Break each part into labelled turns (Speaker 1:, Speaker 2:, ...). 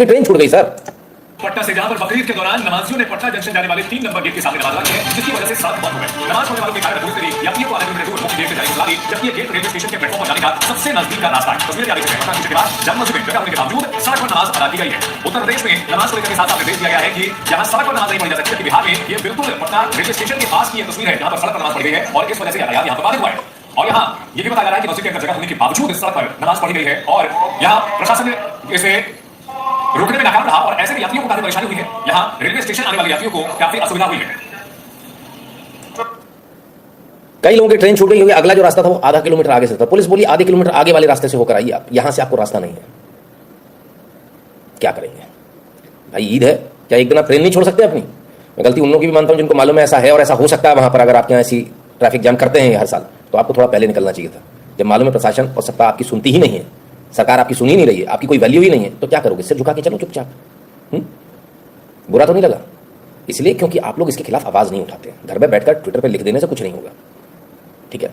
Speaker 1: Train छूट गई sir.
Speaker 2: Patna से जहां पर बकरीद के दौरान नमाजियों ने पटना जंक्शन जाने वाले 3 नंबर गेट के सामने नमाज रखी है, जिसकी वजह से 7 बंद हो गए। नमाज पढ़ने वालों के कारण यात्रियों को आने में दूर मुख्य गेट से जाने को मिला, जबकि ये गेट रेलवे स्टेशन के प्लेटफॉर्म पर जाने का सबसे नजदीक का रास्ता है। तस्वीरें देखते हैं पटना के बाद जब मस्जिद में जगह होने के बावजूद सड़क पर नमाज अदा की गई है। उत्तर प्रदेश में नमाज को लेकर के साथ निर्देश दिया गया है कि जहां सड़क पर नमाज नहीं पढ़ी जा सकती, बिहार में ये बिल्कुल पटना रेलवे स्टेशन के पास की ये तस्वीर है जहां पर सड़क पर नमाज पढ़ी गई है और इस वजह से यातायात यहाँ पर बाधित हुआ है। और यहाँ ये भी बताया जा रहा है कि मस्जिद के अंदर जगह होने के बावजूद इस सड़क पर नमाज पढ़ी गई है और यहाँ प्रशासन ने इसे रोकने में नाकाम रहा और ऐसे में यात्रियों को काफी परेशानी हुई है। यहाँ रेलवे स्टेशन आने वाले यात्रियों को काफी असुविधा हुई है।
Speaker 1: कई लोगों की ट्रेन छूट गई होगी। अगला जो रास्ता था वो आधा किलोमीटर आगे से था। पुलिस बोली आधे किलोमीटर आगे वाले रास्ते से होकर आइए, आप यहां से आपको रास्ता नहीं है। क्या करेंगे भाई? ईद है, क्या एक दिन आप ट्रेन नहीं छोड़ सकते अपनी? मैं गलती उन लोगों की भी मानता हूं जिनको मालूम है ऐसा है और ऐसा हो सकता है वहां पर। अगर आपके यहाँ ऐसी ट्रैफिक जाम करते हैं हर साल तो आपको थोड़ा पहले निकलना चाहिए था। जब मालूम है प्रशासन और सत्ता आपकी सुनती ही नहीं है, सरकार आपकी सुनी नहीं रही है, आपकी कोई वैल्यू ही नहीं है, तो क्या करोगे? सिर झुका के चलो चुपचाप। बुरा तो नहीं लगा? इसलिए क्योंकि आप लोग इसके खिलाफ आवाज नहीं उठाते। घर में बैठकर ट्विटर पर लिख देने से कुछ नहीं होगा, ठीक है?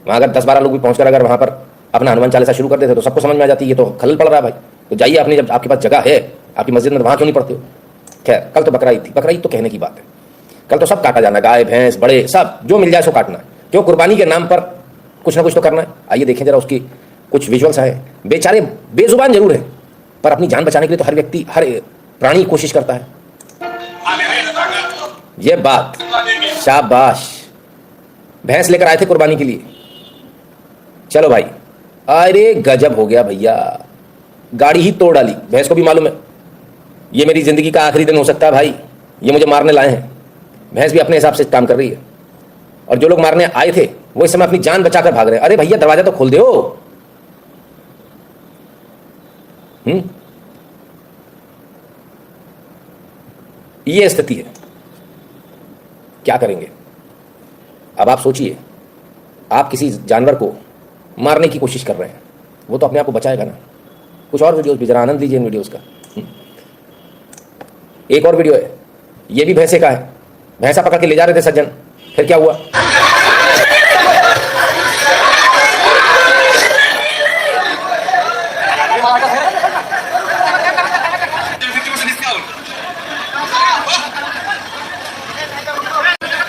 Speaker 1: वहां अगर 10-12 लोग भी पहुंचकर अगर वहां पर अपना हनुमान चालीसा शुरू कर देते तो सबको समझ में आ जाती है तो खलल पड़ रहा है भाई। तो जाइए, अपनी जब आपके पास जगह है आपकी मस्जिद में, वहां क्यों नहीं पढ़ते हो? खैर, कल तो बकरा ईद थी। बकरा ईद तो कहने की बात है, कल तो सब काटा जाना, गाय भैंस बड़े सब जो मिल जाए सो काटना। क्यों? कुर्बानी के नाम पर कुछ ना कुछ तो करना है। आइए देखें जरा उसकी कुछ विजुअल्स हैं। बेचारे बेजुबान जरूर है पर अपनी जान बचाने के लिए तो हर व्यक्ति, हर प्राणी कोशिश करता है। ये बात, शाबाश। भैंस लेकर आए थे कुर्बानी के लिए, चलो भाई। अरे गजब हो गया भैया, गाड़ी ही तोड़ डाली। भैंस को भी मालूम है ये मेरी जिंदगी का आखिरी दिन हो सकता है भाई, ये मुझे मारने लाए हैं। भैंस भी अपने हिसाब से काम कर रही है और जो लोग मारने आए थे वो इस समय अपनी जान बचाकर भाग रहे हैं। अरे भैया दरवाजा तो खोल दो। ये स्थिति है, क्या करेंगे? अब आप सोचिए, आप किसी जानवर को मारने की कोशिश कर रहे हैं, वो तो अपने आप को बचाएगा ना। कुछ और वीडियोस भी जरा आनंद लीजिए इन वीडियोस का। एक और वीडियो है, ये भी भैंसे का है। भैंसा पकड़ के ले जा रहे थे सज्जन, फिर क्या हुआ?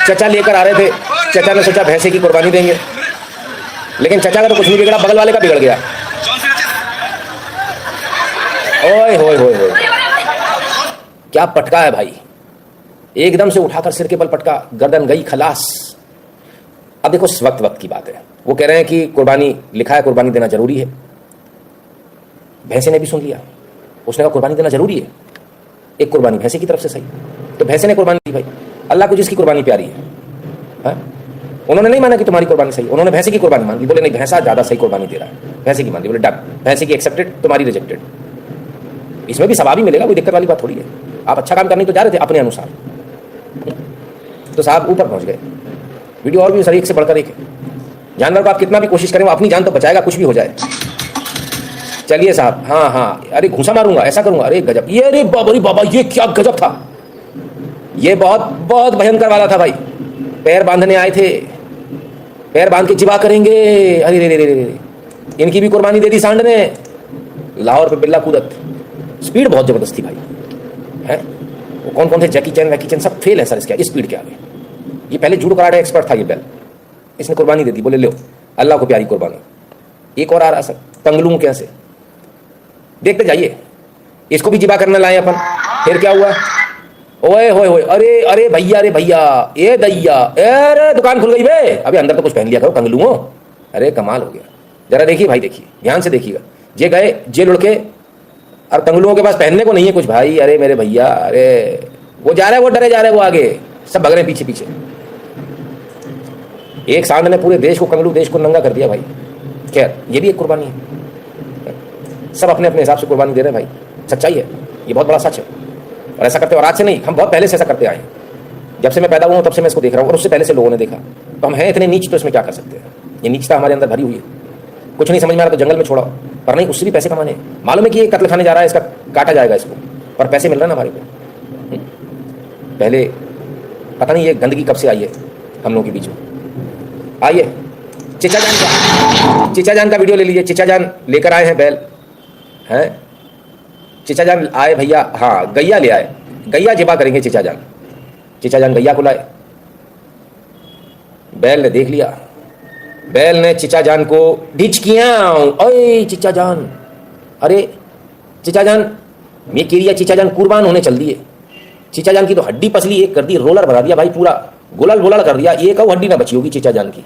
Speaker 1: चचा लेकर आ रहे थे, चचा ने सोचा भैंसे की कुर्बानी देंगे, लेकिन चचा का तो कुछ नहीं बिगड़ा, बगल वाले का बिगड़ गया। ओए होए होए होए, क्या पटका है भाई! एकदम से उठाकर सिर के बल पटका, गर्दन गई खलास। अब देखो वक्त की बात है, वो कह रहे हैं कि कुर्बानी लिखा है, कुर्बानी देना जरूरी है। भैंसे ने भी सुन लिया, उसने कहा कुर्बानी देना जरूरी है, एक कुर्बानी भैंसे की तरफ से सही। तो भैंसे ने कुर्बानी दी भाई। अल्लाह को जिसकी कुर्बानी प्यारी है, उन्होंने नहीं माना कि तुम्हारी कुर्बानी सही, उन्होंने भैंसे की कुर्बानी मान ली। बोले नहीं, भैंसा ज्यादा सही कुर्बानी दे रहा है, भैंसे की मान ली। बोले डन, भैंसे की एक्सेप्टेड, तुम्हारी रिजेक्टेड। इसमें भी सवाब ही मिलेगा, कोई दिक्कत वाली बात थोड़ी है। आप अच्छा काम करने तो जा रहे थे अपने अनुसार, तो साहब ऊपर पहुंच गए। वीडियो और भी सर एक से बढ़कर एक है। जानवर को आप कितना भी कोशिश करें वो अपनी जान तो बचाएगा, कुछ भी हो जाए। चलिए साहब, हाँ हाँ, अरे घूसा मारूंगा, ऐसा करूंगा, अरे गजब, ये अरे बाबा ये क्या गजब था, ये बहुत बहुत भयंकर वाला था भाई। पैर बांधने आए थे, पैर बांध के जिबा करेंगे। अरे रे रे रे, इनकी भी कुर्बानी दे दी सांड ने। लाहौर पे बिल्ला कूदत, स्पीड बहुत जबरदस्त थी भाई, है। वो कौन कौन थे, जैकी चैन सब फेल है सर इसके स्पीड के आगे। ये पहले जूडो कराटे एक्सपर्ट था ये बैल, इसने कुर्बानी दे दी। बोले लो, अल्लाह को प्यारी कुर्बानी। एक और आ रहा सर, तंगलू कैसे, देखते जाइए। इसको भी जिबा करने लाए अपन, फिर क्या हुआ? ओए होए होए, अरे अरे भैया, अरे भैया, ए दैया, अरे दुकान खुल गई बे। अभी अंदर तो कुछ पहन लिया करो कंगलू। अरे कमाल हो गया। जरा देखिए भाई, देखिए ध्यान से देखिएगा। जे गए जे लुढ़के और तंगलुओं के पास पहनने को नहीं है कुछ भाई। अरे मेरे भैया, अरे वो जा रहा है, वो डरे जा रहे हैं, वो आगे सब भग रहे हैं पीछे पीछे। एक सांड ने पूरे देश को, कंगलू देश को नंगा कर दिया भाई। खैर, ये भी एक कुर्बानी है। सब अपने अपने हिसाब से कुर्बानी दे रहे हैं भाई, सच्चाई है, ये बहुत बड़ा सच है। और ऐसा करते, और आज से नहीं, हम बहुत पहले से ऐसा करते आए हैं। जब से मैं पैदा हुआ हूं तब से मैं इसको देख रहा हूं, और उससे पहले से लोगों ने देखा। तो हम हैं इतने नीच, तो इसमें क्या कर सकते हैं? ये नीचता हमारे अंदर भरी हुई है। कुछ नहीं समझ में आ रहा तो जंगल में छोड़ा, पर नहीं, उससे भी पैसे कमाने। मालूम है कि ये कत्ल खाने जा रहा है, इसका काटा जाएगा इसको, पर पैसे मिल रहे हैं ना हमारे को। पहले पता नहीं ये गंदगी कब से आई है हम लोगों के बीच में। आइए चिचा जान का वीडियो ले लीजिए। चिचा जान लेकर आए हैं बैल, हैं चीचा जान आए भैया, हाँ गैया ले आए, गैया जिबा करेंगे चीचा जान। चीचा जान गैया को लाए, बैल ने देख लिया, बैल ने चीचा जान को ढिचकियां, ओए चीचा जान, अरे चीचा जान ये किरिया, चीचा जान कुर्बान होने चल दिए। चीचा जान की तो हड्डी पसली एक कर दी, रोलर बना दिया भाई, पूरा गोलल गोलल कर दिया, एक और हड्डी ना बची होगी चीचा जान की।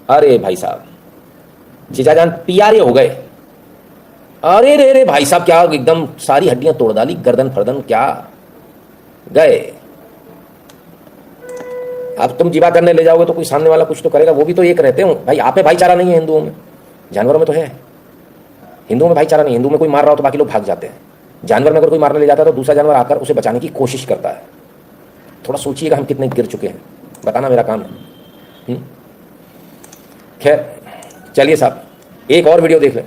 Speaker 1: अरे भाई साहब चीचा जान पियारे हो गए। अरे रे रे भाई साहब, क्या एकदम सारी हड्डियां तोड़ डाली, गर्दन फर्दन क्या गए। अब तुम जिबा करने ले जाओगे तो कोई सामने वाला कुछ तो करेगा, वो भी तो एक रहते हो भाई। आप में भाईचारा नहीं है हिंदुओं में, जानवरों में तो है। हिंदुओं में भाईचारा नहीं, हिंदू में कोई मार रहा हो तो बाकी लोग भाग जाते हैं। जानवर में अगर कोई मारने ले जाता है तो दूसरा जानवर आकर उसे बचाने की कोशिश करता है। थोड़ा सोचिएगा हम कितने गिर चुके हैं, बताना मेरा काम है। खैर चलिए साहब, एक और वीडियो देख लें।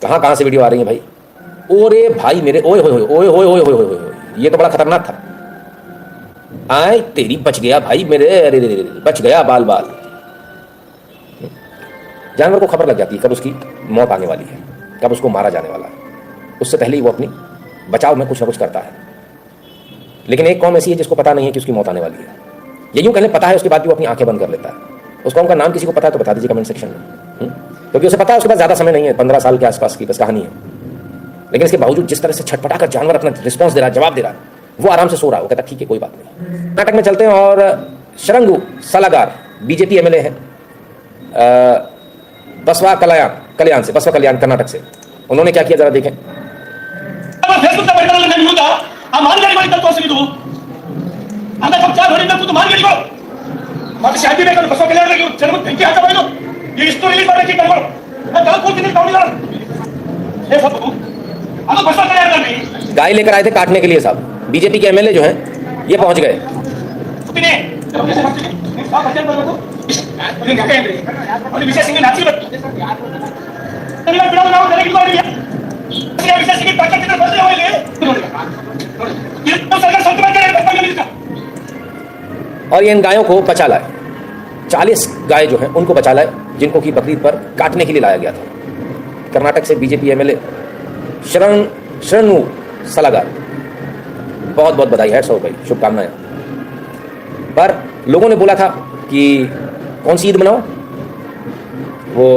Speaker 1: कहाँ कहाँ से वीडियो आ रही है भाई। ओरे भाई मेरे, ओए होए ओए होए ओए होए होए, ये तो बड़ा खतरनाक था। आए तेरी, बच गया भाई मेरे, अरे रे बच गया बाल बाल। जानवर को खबर लग जाती है कब उसकी मौत आने वाली है, कब उसको मारा जाने वाला है, उससे पहले ही वो अपनी बचाव में कुछ ना कुछ करता है। लेकिन एक कौम ऐसी है जिसको पता नहीं है कि उसकी मौत आने वाली है। ये यूं कहने पता है, उसके बाद भी वो अपनी आंखें बंद कर लेता है। उस कौम का नाम किसी को पता है तो बता दीजिए कमेंट सेक्शन में, क्योंकि उसे पता है उसके पास ज़्यादा समय नहीं है, 15 साल के आसपास की बस कहानी है। लेकिन इसके बावजूद जिस तरह से छटपटा कर जानवर अपना रिस्पॉन्स दे रहा है, जवाब दे रहा है, वो आराम से सो रहा है। वो कहता ठीक है कोई बात नहीं। नाटक में चलते हैं और शरंगू सलागार बीजेपी एमएलए है बसवा कल्याण से, बसवा कल्याण कर्नाटक से। उन्होंने क्या किया जरा देखें। गाय लेकर आए थे काटने के लिए साहब, बीजेपी के एमएलए जो हैं ये पहुंच गए। और ये इन गायों को बचा लाए, 40 गाय जो हैं उनको बचा लाए, जिनको की बकरीद पर काटने के लिए लाया गया था। कर्नाटक से बीजेपी एमएलए शरणू सलागार, बहुत बहुत बधाई है, 100 भाई, शुभकामनाएं। पर लोगों ने बोला था कि कौन सी ईद मनाओ, वो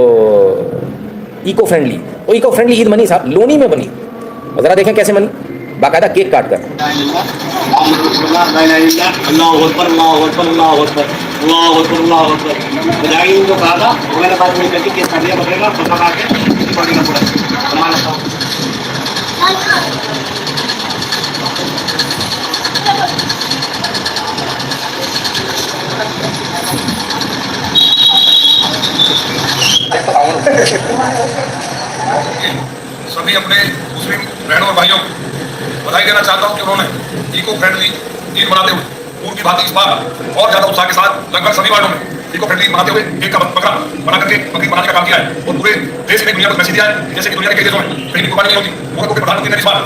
Speaker 1: इको फ्रेंडली, वो इको फ्रेंडली ईद बनी साहब, लोनी में बनी। और जरा देखें कैसे बनी, बाकायदा केक काट कर।
Speaker 3: सभी अपने मुस्लिम बहनों और भाइयों को बधाई देना चाहता हूं कि उन्होंने इको फ्रेंडली ईद मनाते हुए पूर्व की भांति इस बार और ज्यादा उत्साह के साथ लगभग सभी वार्डों में इको फ्रेंडली मनाते हुए केक का बकरा बना करके बकरीद बनाने का काम किया है। और पूरे देश में दुनिया को मैसेज दिया है जैसे कि दुनिया के कई देशों में कहीं कुर्बानी नहीं होती, मगर प्रधानमंत्री ने इस बार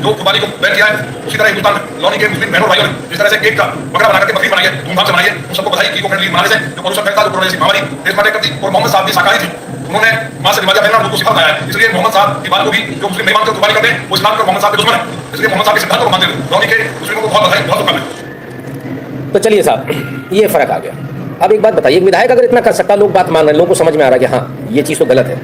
Speaker 3: जो कुर्बानी को बैन किया है, उसी तरह हिंदुस्तान में लौनी के मुस्लिम बहनों भाइयों ने जिस तरह से केक का बकरा बना करके बकरीद बनाई है, धूमधाम से बनाई है, उन सबको बधाई। इको फ्रेंडली मनाने से जो प्रदूषण फैलता है, जो कोरोना जैसी महामारी देश में करती, और मोहम्मद साहब भी शाकाहारी थे, उन्होंने मां से निमाजा पहनना उनको सिखाया है। इसलिए मोहम्मद साहब की बात को भी जो मुस्लिम नहीं मानते कुर्बानी करते हैं, वो इस्लाम को मोहम्मद साहब के दुश्मन है, इसलिए मोहम्मद साहब के सिद्धांत को मानते हुए लौनी के मुस्लिमों को बहुत बधाई, बहुत शुभकामनाएं।
Speaker 1: तो चलिए साहब, ये फर्क आ गया। अब एक बात बताइए, एक विधायक अगर इतना कर सकता, लोग बात मान रहे हैं, लोगों को समझ में आ रहा है कि हाँ ये चीज़ तो गलत है,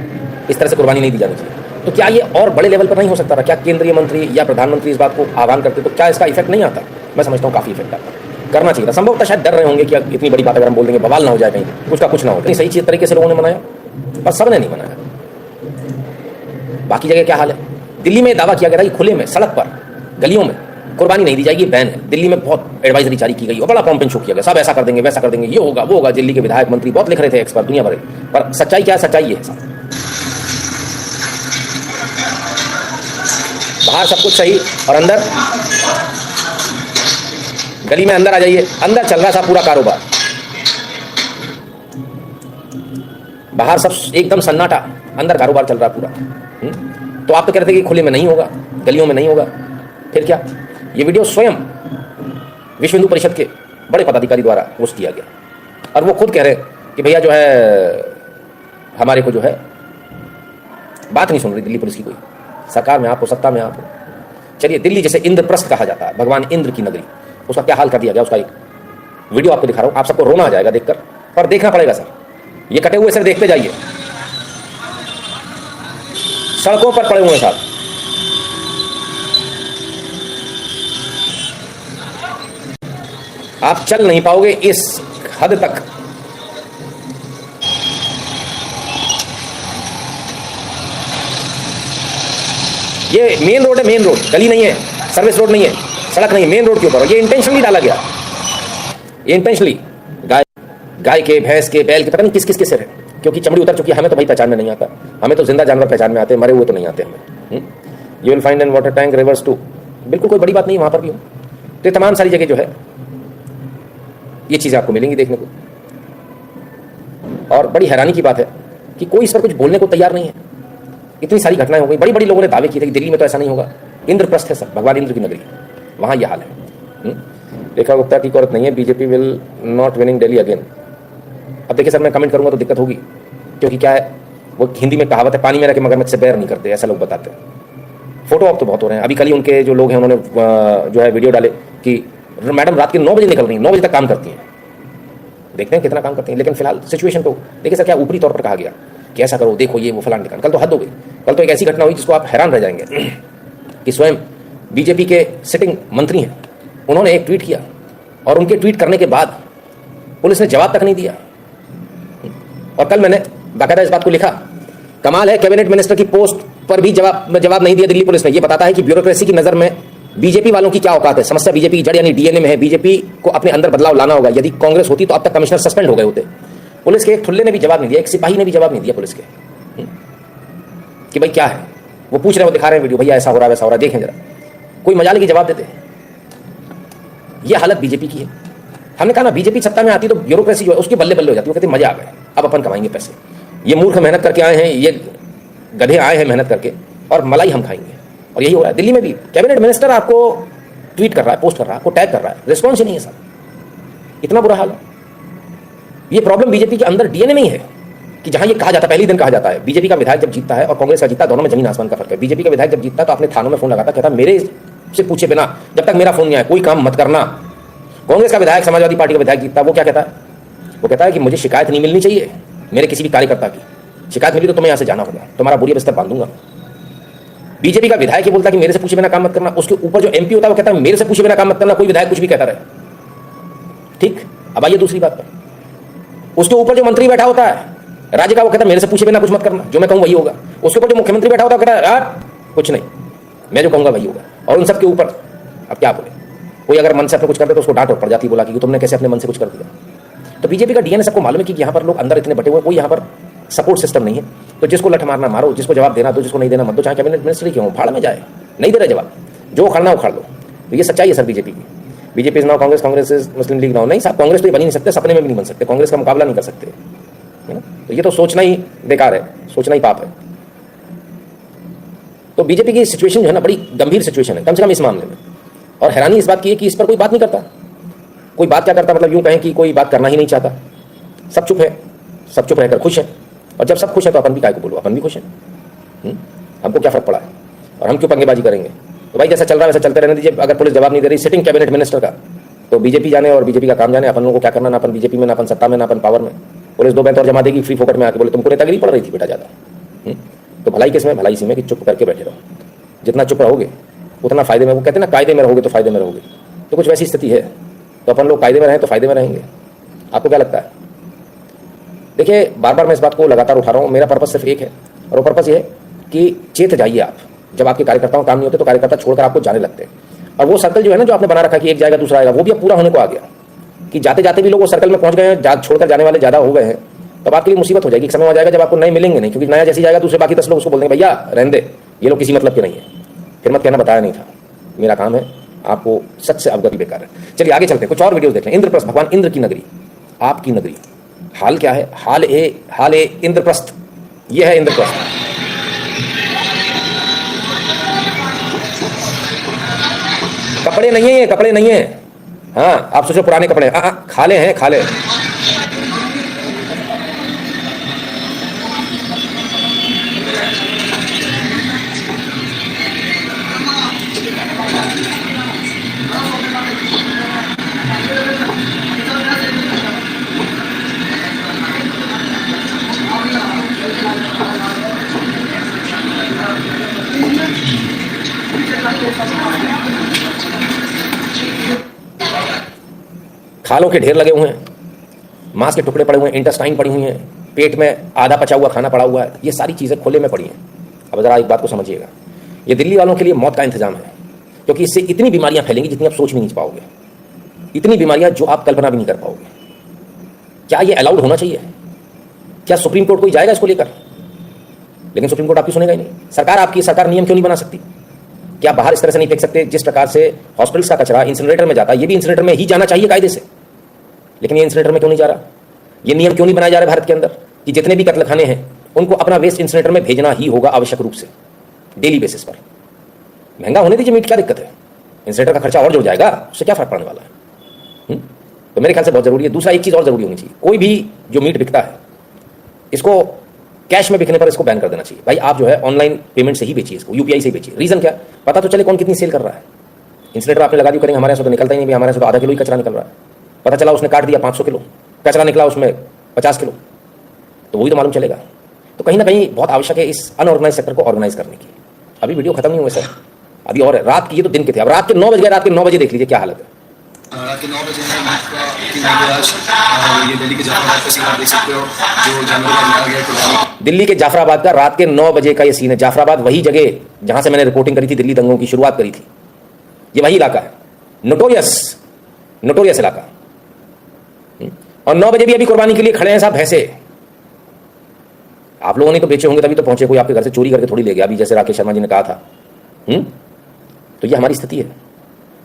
Speaker 1: इस तरह से कुर्बानी नहीं दी जानी चाहिए, तो क्या ये और बड़े लेवल पर नहीं हो सकता था? क्या केंद्रीय मंत्री या प्रधानमंत्री इस बात को आह्वान करते तो क्या इसका इफेक्ट नहीं आता? मैं समझता हूँ काफ़ी इफेक्ट आता, करना चाहिए था। संभवतः शायद डर रहे होंगे कि इतनी बड़ी बात अगर हम बोल देंगे बवाल ना हो जाए, कहीं कुछ का कुछ ना हो। इतनी सही चीज़ तरीके से लोगों ने मनाया, पर सब ने नहीं मनाया। बाकी जगह क्या हाल है? दिल्ली में दावा किया गया था कि खुले में सड़क पर गलियों में कुर्बानी नहीं दी जाएगी, बैन है। दिल्ली में बहुत एडवाइजरी जारी की गई और बड़ा कॉम्पेन शो किया गया, सब ऐसा कर देंगे, वैसा कर देंगे, ये होगा वो होगा। दिल्ली के विधायक मंत्री बहुत लिख रहे थे, एक्सपर्ट दुनिया भर, पर सच्चाई क्या है? सच्चाई ये है साहब, बाहर सब कुछ सही और अंदर गली में अंदर आ जाइए, अंदर चल रहा था पूरा कारोबार, बाहर सब एकदम सन्नाटा, अंदर कारोबार चल रहा पूरा। तो आप तो कह रहे थे कि खुले में नहीं होगा, गलियों में नहीं होगा, फिर क्या? ये वीडियो स्वयं विश्व हिंदू परिषद के बड़े पदाधिकारी द्वारा पोस्ट किया गया, और वो खुद कह रहे कि भैया जो है हमारे को जो है बात नहीं सुन रही दिल्ली पुलिस की कोई। सरकार में आप हो, सत्ता में आप हो। चलिए, दिल्ली जैसे इंद्रप्रस्थ कहा जाता है, भगवान इंद्र की नगरी, उसका क्या हाल कर दिया गया, उसका एक वीडियो आपको दिखा रहा हूं। आप सबको रोना आ जाएगा देखकर, पर देखना पड़ेगा सर। ये कटे हुए सर देखते जाइए, सड़कों पर पड़े हुए साहब। आप चल नहीं पाओगे इस हद तक। ये मेन रोड है, मेन रोड, गली नहीं है, सर्विस रोड नहीं है, सड़क नहीं, मेन रोड के ऊपर। ये इंटेंशनली डाला गया, ये इंटेंशनली। गाय के, भैंस के, बैल के, पता नहीं किस किस के सिर है, क्योंकि चमड़ी उतर चुकी है। हमें तो भाई पहचान में नहीं आता, हमें तो जिंदा जानवर पहचान में आते हैं, मरे हुए तो नहीं आते हमें। You will find an water tank reverse to, बिल्कुल कोई बड़ी बात नहीं वहां पर भी हो। तो तमाम सारी जगह जो है ये चीजें आपको मिलेंगी देखने को। और बड़ी हैरानी की बात है कि कोई इस पर कुछ बोलने को तैयार नहीं है। इतनी सारी घटनाएं हो गई, बड़ी बड़ी लोगों ने दावे किए थे कि दिल्ली में तो ऐसा नहीं होगा। इंद्रप्रस्थ है सर, भगवान इंद्र की नगरी, वहां यह हाल है। रेखा गुप्ता ठीक औरत नहीं है, BJP will not winning Delhi again. अब देखिए सर, मैं कमेंट करूंगा तो दिक्कत होगी, क्योंकि क्या है, वो हिंदी में कहावत है, पानी में रह के मगरमच्छ से बैर नहीं करते, ऐसा लोग बताते हैं। फोटो अब तो बहुत हो रहे हैं। अभी कल ही उनके जो लोग हैं उन्होंने जो है वीडियो डाले कि मैडम रात के 9 बजे निकल रही हैं, 9 बजे तक काम करती हैं। देखते हैं कितना काम करती हैं। लेकिन फिलहाल सिचुएशन तो देखिए सर, क्या ऊपरी तौर पर कहा गया कि ऐसा करो, देखो ये वो फलान ठिकान। कल तो हद हो गई। कल तो एक ऐसी घटना हुई जिसको आप हैरान रह जाएंगे कि स्वयं बीजेपी के सिटिंग मंत्री हैं, उन्होंने एक ट्वीट किया और उनके ट्वीट करने के बाद पुलिस ने जवाब तक नहीं दिया। और कल मैंने बाकायदा इस बात को लिखा, कमाल है, कैबिनेट मिनिस्टर की पोस्ट पर भी जवाब नहीं दिया दिल्ली पुलिस ने। यह बताता है कि ब्यूरोक्रेसी की नजर में बीजेपी वालों की क्या औकात है। समस्या बीजेपी की जड़ यानी डीएनए में है। बीजेपी को अपने अंदर बदलाव लाना होगा। यदि कांग्रेस होती तो अब तक कमिश्नर सस्पेंड हो गए होते। पुलिस के एक ठुल्ले ने भी जवाब नहीं दिया, एक सिपाही ने भी जवाब नहीं दिया पुलिस के कि भाई क्या है। वो पूछ रहे, वो दिखा रहे हैं वीडियो, भैया ऐसा हो रहा है, वैसा हो रहा है, देखें जरा। कोई मजाल की जवाब देते। यह हालत बीजेपी की है। हमने कहा ना, बीजेपी सत्ता में आती तो ब्यूरोक्रेसी जो है उसकी बल्ले बल्ले हो जाती है। वो कहते मजा आ गए, अब अपन कमाएंगे पैसे। ये मूर्ख मेहनत करके आए हैं, ये गधे आए हैं मेहनत करके, और मलाई हम खाएंगे। और यही हो रहा है दिल्ली में भी। कैबिनेट मिनिस्टर आपको ट्वीट कर रहा है, पोस्ट कर रहा है, आपको टैग कर रहा है, रिस्पॉन्स ही नहीं है सर। इतना बुरा हाल है। ये प्रॉब्लम बीजेपी के अंदर डीएनए में ही है कि जहां ये कहा जाता है, पहले दिन कहा जाता है, बीजेपी का विधायक जब जीतता है और कांग्रेस का जीतता है, दोनों में जमीन आसमान का फर्क है। बीजेपी का विधायक जब जीतता है तो अपने थानों में फोन लगाता, कहता मेरे से पूछे बिना, जब तक मेरा फोन नहीं आया कोई काम मत करना। कांग्रेस का विधायक, समाजवादी पार्टी का विधायक जीतता है, वो क्या कहता है? वो कहता है कि मुझे शिकायत नहीं मिलनी चाहिए मेरे किसी भी कार्यकर्ता की। शिकायत मिली तो तुम्हें यहां से जाना होगा, तुम्हारा बोरिया बिस्तर बांध दूंगा। बीजेपी का विधायक ये बोलता है कि मेरे से पूछे बिना काम मत करना। उसके ऊपर जो एमपी होता है वो कहता है मेरे से पूछे बिना काम मत करना। कोई विधायक कुछ भी कहता रहे, ठीक। अब आइए दूसरी बात पर, उसके ऊपर जो मंत्री बैठा होता है राज्य का, वो कहता है मेरे से पूछे बिना कुछ मत करना, जो मैं कहूं वही होगा। उसके ऊपर जो मुख्यमंत्री बैठा होता है कहता है यार कुछ नहीं, मैं जो कहूंगा वही होगा। और उन सब के ऊपर अब क्या बोले, कोई अगर मन से अपने कुछ करते तो उसको डांट पड़ जाती, बोला कि तुमने कैसे अपने मन से कुछ कर दिया। तो बीजेपी का डीएनए सबको मालूम है कि यहाँ पर लोग अंदर इतने बटे हुए, कोई यहाँ पर सपोर्ट सिस्टम नहीं है। तो जिसको लठ मारना मारो, जिसको जवाब देना दो, जिसको नहीं देना मत दो। चाहे कैबिनेट मिनिस्टर क्यों, भाड़ में जाए, नहीं दे रहे जवाब, जो उखाड़ना उखाड़ लो। तो ये सच्चाई है सर बीजेपी की। BJP is now Congress, Congress is Muslim league now. नहीं साहब, कांग्रेस तो बन ही नहीं सकते, सपने में भी नहीं बन सकते, कांग्रेस का मुकाबला नहीं कर सकते, है ना। तो ये तो सोचना ही बेकार है, सोचना ही पाप है। तो बीजेपी की सिचुएशन जो है ना, बड़ी गंभीर सिचुएशन है, कम से कम इस मामले में। और हैरानी इस बात की है कि इस पर कोई बात नहीं करता। कोई बात क्या करता, मतलब यूं कहें कि कोई बात करना ही नहीं चाहता। सब चुप है, सब चुप रहकर खुश है। और जब सब खुश है तो अपन भी काय को बोलो, अपन भी खुश हैं। हमको क्या फर्क पड़ा है, और हम क्यों पंगेबाजी करेंगे। तो भाई जैसा चल रहा है वैसा चलते रहने दीजिए। अगर पुलिस जवाब नहीं दे रही सिटिंग कैबिनेट मिनिस्टर का, तो बीजेपी जाने और बीजेपी का काम जाने। अपन लोगों को क्या करना, ना अपन बीजेपी में, ना अपन सत्ता में, ना अपन पावर में। पुलिस 2 बैंत और जमा देगी फ्री फोकट में आके, बोले तुमको नेतागिरी पड़ रही थी बेटा ज़्यादा। तो भलाई किसमें, भलाई इसी में कि चुप करके बैठे रहो। जितना चुप रहोगे उतना फायदे में। वो कहते हैं ना, कायदे में रहोगे तो फायदे में रहोगे। तो कुछ वैसी स्थिति है। तो अपन लोग कायदे में रहें तो फायदे में रहेंगे। आपको क्या लगता है? देखिए, बार बार मैं इस बात को लगातार उठा रहा हूँ। मेरा पर्पस सिर्फ एक है, और वो पर्पस ये है कि चेत जाइए आप। जब आपके कार्यकर्ताओं काम नहीं होते तो कार्यकर्ता छोड़कर आपको जाने लगते हैं। और वो सर्कल जो है ना, जो आपने बना रखा कि एक जाएगा दूसरा आएगा, वो भी अब पूरा होने को आ गया कि जाते जाते भी लोग वो सर्कल में पहुंच गए हैं, छोड़कर जाने वाले ज़्यादा हो गए हैं। तब आपके लिए मुसीबत हो जाएगी। एक समय आ जाएगा जब आपको नए मिलेंगे नहीं, क्योंकि नया जैसे जाएगा दूसरे बाकी 10 लोग उसको बोल देंगे भैया रहने दे, ये लोग किसी मतलब के नहीं है। फिर मत कहना बताया नहीं था। मेरा काम है आपको सच से अवगत बेकार है। चलिए आगे चलते हैं, कुछ और वीडियोस देख लें। इंद्रप्रस्थ, भगवान इंद्र की नगरी, आपकी नगरी। हाल क्या है? हाल ए इंद्रप्रस्थ। ये है इंद्रप्रस्थ। कपड़े नहीं है, ये कपड़े नहीं है। हाँ, आप सोचो पुराने कपड़े। खाले हैं, खाले। खालों के ढेर लगे हुए हैं, मांस के टुकड़े पड़े हुए हैं, इंटेस्टाइन पड़ी हुई हैं, पेट में आधा पचा हुआ खाना पड़ा हुआ है, ये सारी चीज़ें खुले में पड़ी हैं। अब ज़रा एक बात को समझिएगा, ये दिल्ली वालों के लिए मौत का इंतजाम है, क्योंकि इससे इतनी बीमारियां फैलेंगी जितनी आप सोच भी नहीं पाओगे, इतनी बीमारियां जो आप कल्पना भी नहीं कर पाओगे। क्या ये अलाउड होना चाहिए? क्या सुप्रीम कोर्ट कोई जाएगा इसको लेकर? लेकिन सुप्रीम कोर्ट आपकी सुनेगा ही नहीं। सरकार आपकी, सरकार नियम क्यों नहीं बना सकती? क्या बाहर इस तरह से नहीं फेंक सकते? जिस प्रकार से हॉस्पिटल्स का कचरा इंसिनरेटर में जाता है, ये भी इंसिनरेटर में ही जाना चाहिए कायदे से, लेकिन ये इंसिनरेटर में क्यों नहीं जा रहा? ये नियम क्यों नहीं बनाया जा रहा भारत के अंदर कि जितने भी कत्लखाने हैं उनको अपना वेस्ट इंसिनरेटर में भेजना ही होगा आवश्यक रूप से, डेली बेसिस पर। महंगा होने दीजिए मीट, क्या दिक्कत है? इंसिनरेटर का खर्चा और जुड़ जाएगा, उससे क्या फर्क पड़ने वाला है? तो मेरे ख्याल से बहुत जरूरी है। दूसरा एक चीज और जरूरी होनी चाहिए, कोई भी जो मीट बिकता है इसको कैश में बिकने पर इसको बैन कर देना चाहिए। भाई आप जो है ऑनलाइन पेमेंट से ही बेचिए, इसको यूपीआई से ही बेचिए। रीजन क्या? पता तो चले कौन कितनी सेल कर रहा है। इंसिनरेटर आपने लगा दी, करेंगे हमारे यहाँ से तो निकलता ही नहीं, हमारे यहाँ से तो आधा किलो ही कचरा निकल रहा है। पता चला उसने काट दिया 500 किलो कचरा, निकला उसमें 50 किलो, तो वही तो मालूम चलेगा। तो कहीं ना कहीं बहुत आवश्यक है इस अनऑर्गेनाइज सेक्टर को ऑर्गेनाइज करने की। अभी वीडियो खत्म नहीं हुए सर, अभी और है। रात की, ये तो दिन के थे, अब रात के 9 बज गए। रात के 9 बजे देख लीजिए क्या हालत है।
Speaker 4: रात के 9 बजे है ये दिल्ली के जाफराबाद का सीन आप देख सकते हो, जो जानवर मारा गया कुर्बानी।
Speaker 1: दिल्ली के जाफराबाद का रात के 9 बजे का ये सीन है। जाफराबाद वही जगह जहां से मैंने रिपोर्टिंग करी थी, दिल्ली दंगों की शुरुआत करी थी, ये वही इलाका है, नोटोरियस इलाका। और 9 बजे भी अभी कुर्बानी के लिए खड़े हैं साहब भैंसे। आप लोगों ने तो बेचे होंगे तभी तो पहुंचे, कोई आपके घर से चोरी करके थोड़ी ले गया, अभी जैसे राकेश शर्मा जी ने कहा था। तो ये हमारी स्थिति है।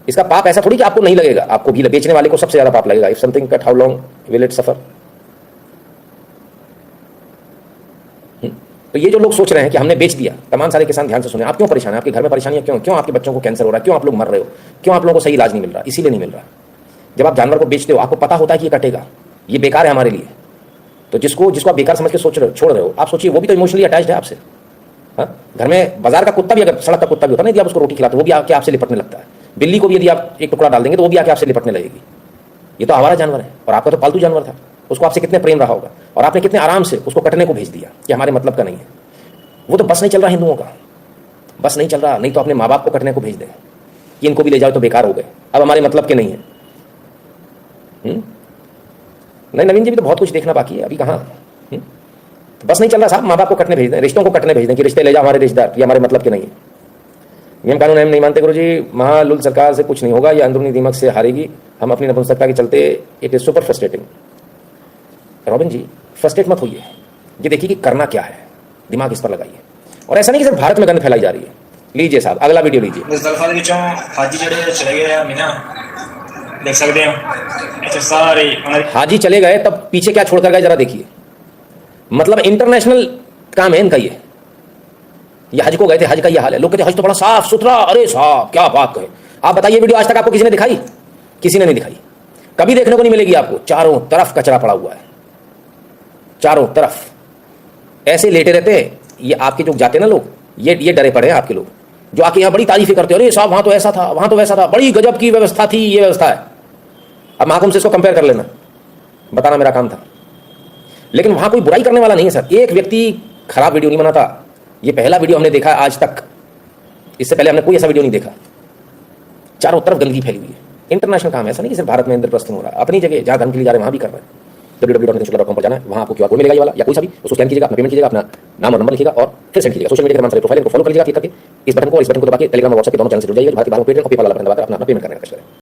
Speaker 1: इसका पाप ऐसा थोड़ी कि आपको नहीं लगेगा, आपको भी, बेचने वाले को सबसे ज्यादा पाप लगेगा। If something cut, how long will it suffer? तो ये जो लोग सोच रहे हैं कि हमने बेच दिया, तमाम सारे किसान ध्यान से सुने। आप क्यों परेशान हैं? आपके घर में परेशानियां क्यों? क्यों आपके बच्चों को कैंसर हो रहा है? क्यों आप लोग मर रहे हो? क्यों आप लोगों को सही इलाज नहीं मिल रहा? इसीलिए नहीं मिल रहा। जब आप जानवर को बेचते हो, आपको पता होता है कि ये कटेगा, ये बेकार है हमारे लिए, तो जिसको आप बेकार समझ के सोच रहे हो, छोड़ रहे हो, आप सोचिए वो भी तो इमोशनली अटैच्ड है आपसे। घर में बाजार का कुत्ता भी, अगर सड़क का कुत्ता भी होता है, यदि आप उसको रोटी खिलाते, वो भी आके आपसे लिपटने लगता है। बिल्ली को भी यदि आप एक टुकड़ा डाल देंगे तो वो भी आके आपसे लिपटने लगेगी। ये तो आवारा जानवर है, और आपका तो पालतू जानवर था, उसको आपसे कितने प्रेम रहा होगा, और आपने कितने आराम से उसको कटने को भेज दिया कि हमारे मतलब का नहीं है। वो तो बस नहीं चल रहा हिंदुओं का, बस नहीं चल रहा। नहीं तो अपने माँ बाप को कटने को भेज दें कि इनको भी ले जाओ तो बेकार हो गए, अब हमारे मतलब के नहीं है। नहीं, नवीन जी भी तो बहुत कुछ देखना बाकी है, अभी कहाँ। तो बस नहीं चल रहा साहब, माँ बाप को कटने भेज दें, रिश्तों को कटने भेज दें कि रिश्ते ले जाओ हमारे रिश्तेदार, ये हमारे मतलब के नहीं है। नियम कानून हम नहीं मानते गुरु जी, महालुल सरकार से कुछ नहीं होगा, ये अंदरूनी दिमाग से हारेगी, हम अपनी नपुंसकता के चलते। It is super frustrating. Robin ji frustrate मत होइए, ये देखिए कि करना क्या है, दिमाग इस पर लगाइए। और ऐसा नहीं कि सिर्फ भारत में गंद फैलाई जा रही है। लीजिए साहब अगला वीडियो लीजिए।
Speaker 5: हाजी चले गए मीना, देख सकते हैं। अच्छा सारे
Speaker 1: हाजी चले गए, तब पीछे क्या छोड़कर गए जरा देखिए। मतलब इंटरनेशनल काम है इनका ये हज को गए थे, हज का ये हाल है। लोग कहते हज तो बड़ा साफ सुथरा, अरे साहब क्या बात कहे। आप बताइए वीडियो आज तक आपको किसी ने दिखाई? किसी ने नहीं दिखाई, कभी देखने को नहीं मिलेगी आपको। चारों तरफ कचरा पड़ा हुआ है, चारों तरफ ऐसे लेटे रहते हैं। ये आपके जो जाते हैं ना लोग, ये डरे पड़े हैं आपके लोग, जो आके यहाँ बड़ी तारीफें करते हो, अरे साहब वहां तो ऐसा था, वहां तो वैसा था, बड़ी गजब की व्यवस्था थी, ये व्यवस्था है। अब माकूम से इसको कंपेयर कर लेना, बताना मेरा काम था। लेकिन वहां कोई बुराई करने वाला नहीं है सर। एक व्यक्ति खराब वीडियो नहीं बनाता। ये पहला वीडियो हमने देखा आज तक, इससे पहले हमने कोई ऐसा वीडियो नहीं देखा। चारों तरफ गंदगी फैली हुई है। इंटरनेशनल काम है, ऐसा नहीं कि सिर्फ भारत में इंद्रप्रस्थ हो रहा है, अपनी जगह जहां धन के लिए जा रहे हैं वहां भी कर रहे हैं। www.netsugar.com पर जाना है, वहां आपको QR कोड मिलेगा ये वाला, या कोई सा भी, उसको स्कैन कीजिएगा, अपना पेमेंट कीजिएगा, अपना नाम और नंबर लिखिएगा और फिर सेंड कीजिएगा। सोशल मीडिया के तमाम सारे प्रोफाइल को फॉलो कर लीजिएगा, क्लिक करके इस बटन को दबा के टेलीग्राम और व्हाट्सएप के दोनों चैनल से जुड़ जाइए। भारतीय भाग पेटीएम और पेपाल वाला बटन दबाकर अपना पेमेंट करने का कोशिश करें।